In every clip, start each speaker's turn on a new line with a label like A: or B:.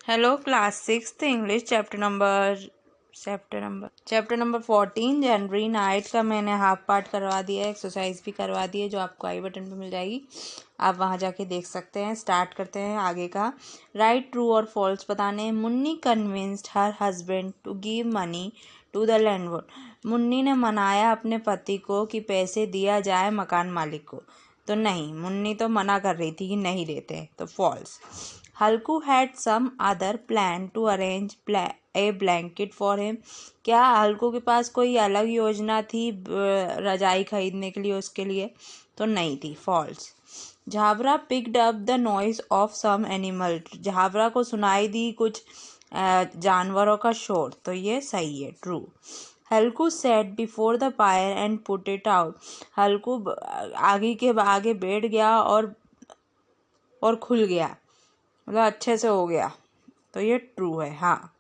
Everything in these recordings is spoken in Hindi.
A: Hello, class 6th English chapter number 14 जनवरी नाइट का मैंने हाफ पार्ट करवा दिया है, एक्सरसाइज भी करवा दी है जो आपको आई बटन पे मिल जाएगी। आप वहाँ जाके देख सकते हैं। स्टार्ट करते हैं आगे का। राइट, ट्रू और फॉल्स बताने। Munni convinced her husband to give money to the landlord. Munni ने मनाया अपने पति को कि पैसे दिया जाए मकान मालिक को। तो नहीं, मुन्नी तो मना कर रही थी कि नहीं देते, तो false. Halku had some other plan to arrange A blanket for him. क्या हल्कू के पास कोई अलग योजना थी रजाई खरीदने के लिए उसके लिए? तो नहीं थी, falls. Jhabra picked up the noise of some animal. Jhabra को सुनाई दी कुछ जानवरों का शोर, तो ये सही है, true. Halku sat before the fire and put it out. Halku आगे के आगे बैठ गया और खुल गया, मतलब अच्छे से हो गया, तो ये ट्रू है। हाँ।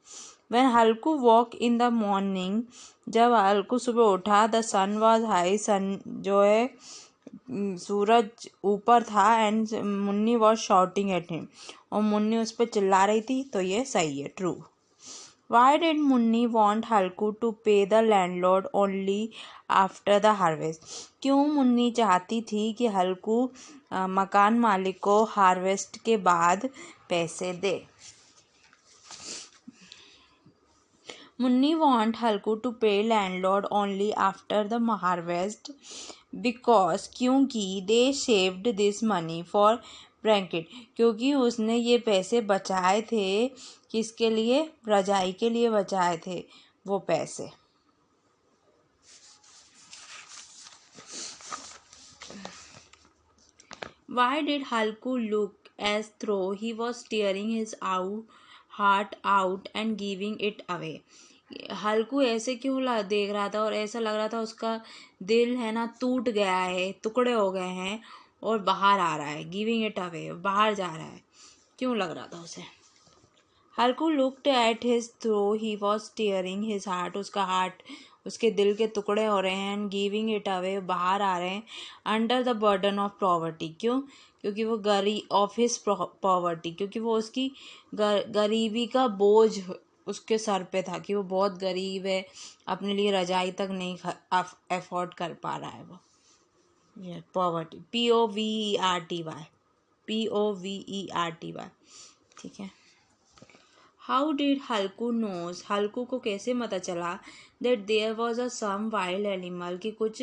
A: When Halku walk in the morning, जब हल्कू सुबह उठा, the sun was high, sun जो है सूरज ऊपर था, and Munni was shouting at him, और मुन्नी उस पर चिल्ला रही थी, तो ये सही है, true. Why did Munni want Halku to pay the landlord only after the harvest? क्यों मुन्नी चाहती थी कि हल्कू मकान मालिक को हार्वेस्ट के बाद पैसे दे? Munni want Halku to pay landlord only after the harvest because क्योंकि they saved this money for blanket, क्योंकि उसने ये पैसे बचाए थे। किसके लिए? रजाई के लिए बचाए थे वो पैसे। Why did Halku look as though he was tearing his heart out and giving it away? हल्कू ऐसे क्यों देख रहा था और ऐसा लग रहा था उसका दिल है ना टूट गया है, टुकड़े हो गए हैं और बाहर आ रहा है, गिविंग इट अवे, बाहर जा रहा है, क्यों लग रहा था उसे? Halku looked at his throw he was tearing his heart, उसका हार्ट, उसके दिल के टुकड़े हो रहे हैं, एंड गिविंग इट अवे, बाहर आ रहे हैं, under the burden of poverty. क्यों? क्योंकि वो ऑफ हिज पॉवर्टी, क्योंकि वो उसकी गरीबी का बोझ उसके सर पे था, कि वो बहुत गरीब है, अपने लिए रजाई तक नहीं अफोर्ड कर पा रहा है वो। ये पॉवर्टी, POVERTY, POVERTY, ठीक है। हाउ डिड हल्कू नोज, हल्कू को कैसे पता चला that there was a some wild animal, कि कुछ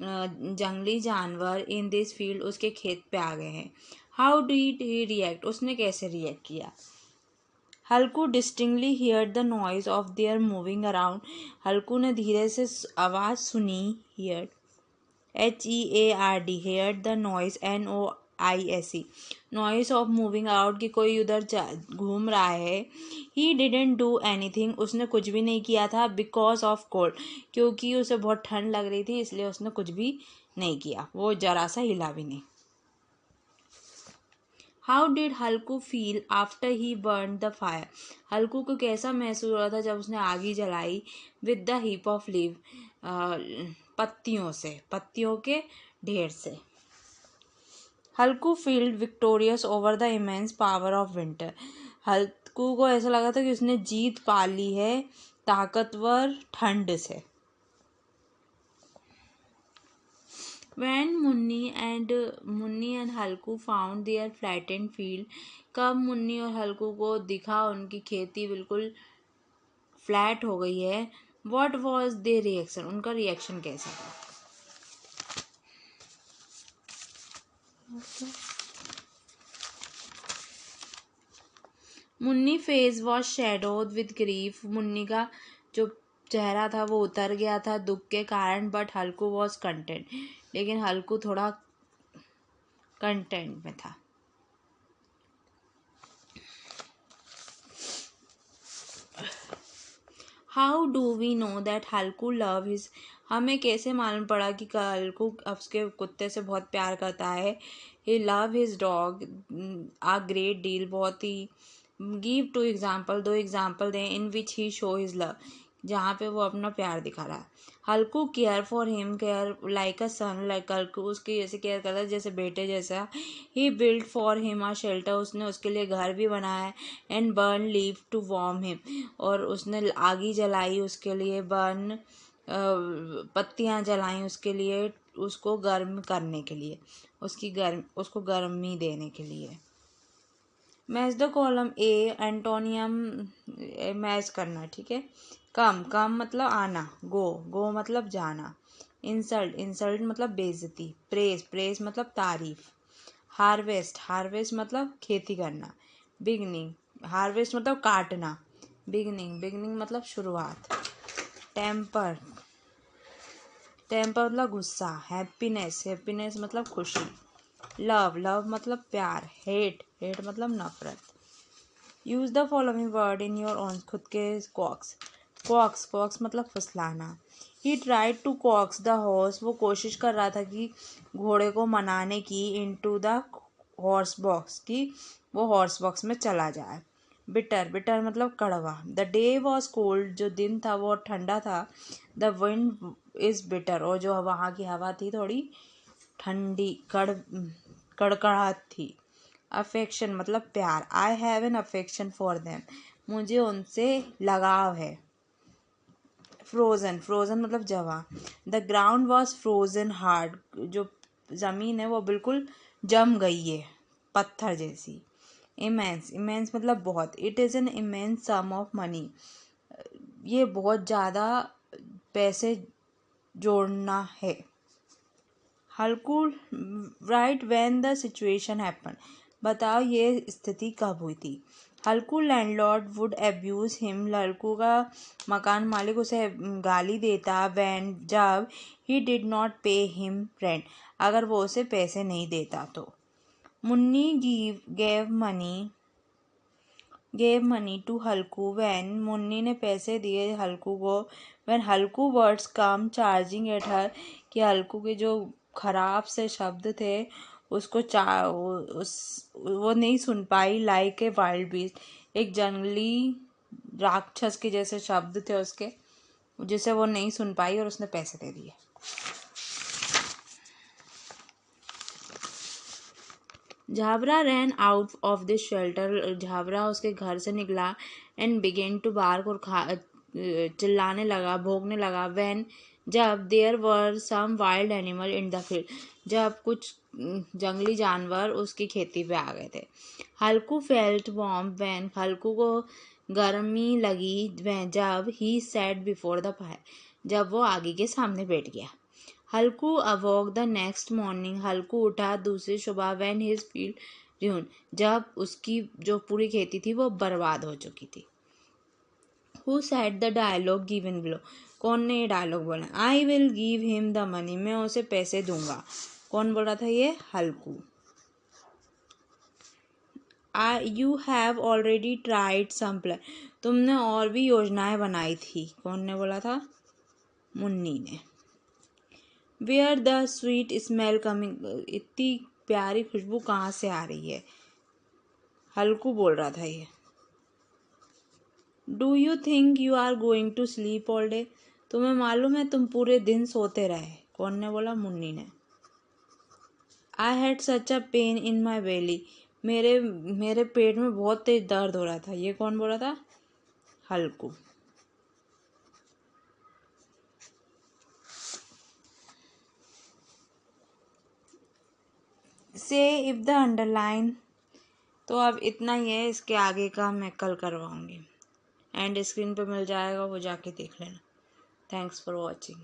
A: जंगली जानवर इन दिस फील्ड, उसके खेत पे आ गए हैं? हाउ डिड ही रिएक्ट, उसने कैसे रिएक्ट किया? Halku distinctly heard the noise of their moving around, Halku ने धीरे से आवाज़ सुनी, heard, HEARD, heard the noise, NOISE, noise of moving out, कि कोई उधर घूम रहा है। He didn't do anything, उसने कुछ भी नहीं किया था, because of cold, क्योंकि उसे बहुत ठंड लग रही थी, इसलिए उसने कुछ भी नहीं किया, वो जरा सा हिला भी नहीं। How did Halku feel after he burn the fire, हल्कू को कैसा महसूस हो रहा था जब उसने आगी जलाई, with the heap of leave, पत्तियों से, पत्तियों के ढेर से। हल्कू field victorious over the immense power of winter, हल्कू को ऐसा लगा था कि उसने जीत पा ली है ताकतवर ठंड से। When Munni and Halku found there flattened field, कब मुन्नी और हल्कू को दिखा उनकी खेती बिल्कुल फ्लैट हो गई है, व्हाट वाज देयर रिएक्शन, उनका रिएक्शन कैसा था? Munni face was shadowed with grief, Munni का जो चेहरा था वो उतर गया था दुख के कारण, बट हल्कू वॉज कंटेंट, लेकिन हल्कू थोड़ा कंटेंट में था। How do we know that Halku love his, हमें कैसे मालूम पड़ा कि हल्कू उसके कुत्ते से बहुत प्यार करता है? He love his dog a great deal, बहुत ही। गिव टू एग्जाम्पल, दो एग्जाम्पल दें in which he show his love, जहाँ पे वो अपना प्यार दिखा रहा है। Halku care for him, care like a son, like Halku उसकी जैसे केयर करता है जैसे बेटे जैसा। He build for him a shelter, उसने उसके लिए घर भी बनाया है। And burn leave to warm him, और उसने आगी जलाई उसके लिए, बर्न पत्तियाँ जलाई उसके लिए, उसको गर्म करने के लिए, उसको गर्मी देने के लिए। Match the column A, antonym match करना, ठीक है। कम, कम मतलब आना। गो, गो मतलब जाना। इंसल्ट, इंसल्ट मतलब बेइज्जती। प्रेस, प्रेस मतलब तारीफ। हार्वेस्ट, हार्वेस्ट मतलब खेती करना। बिगनिंग, हार्वेस्ट मतलब काटना। बिगनिंग, बिगनिंग मतलब शुरुआत। टेम्पर, टेम्पर मतलब गुस्सा। हैप्पीनेस, हैप्पीनेस मतलब खुशी। लव, लव मतलब प्यार। हेट, हेट मतलब नफरत। Use the following word in your own, खुद के कॉक्स। कॉक्स, कॉक्स मतलब फुसलाना। He tried to coax the horse, वो कोशिश कर रहा था कि घोड़े को मनाने की, इनटू द हॉर्स बॉक्स, की वो हॉर्स बॉक्स में चला जाए। बिटर, बिटर मतलब कड़वा। द डे वॉज कोल्ड, जो दिन था वो ठंडा था। द विंड इज बिटर, और जो वहाँ की हवा थी थोड़ी ठंडी, कड़कड़ाहट थी। अफेक्शन मतलब प्यार। I have an affection for them, मुझे उनसे लगाव है। फ्रोज़न, फ्रोज़न मतलब जवा। The ground was frozen hard, जो ज़मीन है वो बिल्कुल जम गई है, पत्थर जैसी। इमेंस, इमेंस मतलब बहुत। It is an immense some of money, ये बहुत ज़्यादा पैसे जोड़ना है। हल्कू, right when the situation happen, बताओ ये स्थिति कब हुई थी। हल्कू लैंडलॉर्ड वुड अब्यूज हिम, हल्कू का मकान मालिक उसे गाली देता। व्हेन, जब। He did not pay him rent, अगर वो उसे पैसे नहीं देता तो। Munni gave money to Halku when, Munni ने पैसे दिए हल्कू को। When Halku words come charging at her, कि हल्कू के जो खराब से शब्द थे उसको वो नहीं सुन पाई। लाइक ए वाइल्ड बीस्ट, एक जंगली राक्षस के जैसे शब्द थे उसके, जिसे वो नहीं सुन पाई और उसने पैसे दे दिए। Jhabra ran out of this shelter, Jhabra उसके घर से निकला। एंड बिगेन टू बार्क, और चिल्लाने लगा, भौंकने लगा। व्हेन, जब। There were some wild animal in the field, जब कुछ जंगली जानवर उसकी खेती पे आ गए थे। हल्कू फेल्ट वार्म व्हेन, हल्कू को गर्मी लगी। जब। He sat before the fire, जब वो आगे के सामने बैठ गया। हल्कू अवोक द नेक्स्ट मॉर्निंग, हल्कू उठा दूसरी सुबह। व्हेन हिज फील्ड ruined, जब उसकी जो पूरी खेती थी वो बर्बाद हो चुकी थी। Who said the dialogue given below, कौन ने ये डायलॉग बोला। I will give him the money, मैं उसे पैसे दूंगा। कौन बोल रहा था ये, Halku. You have already tried some plan, तुमने और भी योजनाएं बनाई थी। कौन ने बोला था, मुन्नी ने। Where the sweet smell coming, इतनी प्यारी खुशबू कहाँ से आ रही है, हल्कू बोल रहा था ये। Do you think you are going to sleep all day, तुम्हें मालूम है तुम पूरे दिन सोते रहे। कौन ने बोला, मुन्नी ने। I had such a pain in माई बेली, मेरे पेट में बहुत तेज दर्द हो रहा था। ये कौन बोल रहा था, हल्कू। से इफ द अंडरलाइन, तो अब इतना ही है, इसके आगे का मैं कल करवाऊंगी। एंड स्क्रीन पे मिल जाएगा, वो जाके देख लेना। Thanks for watching.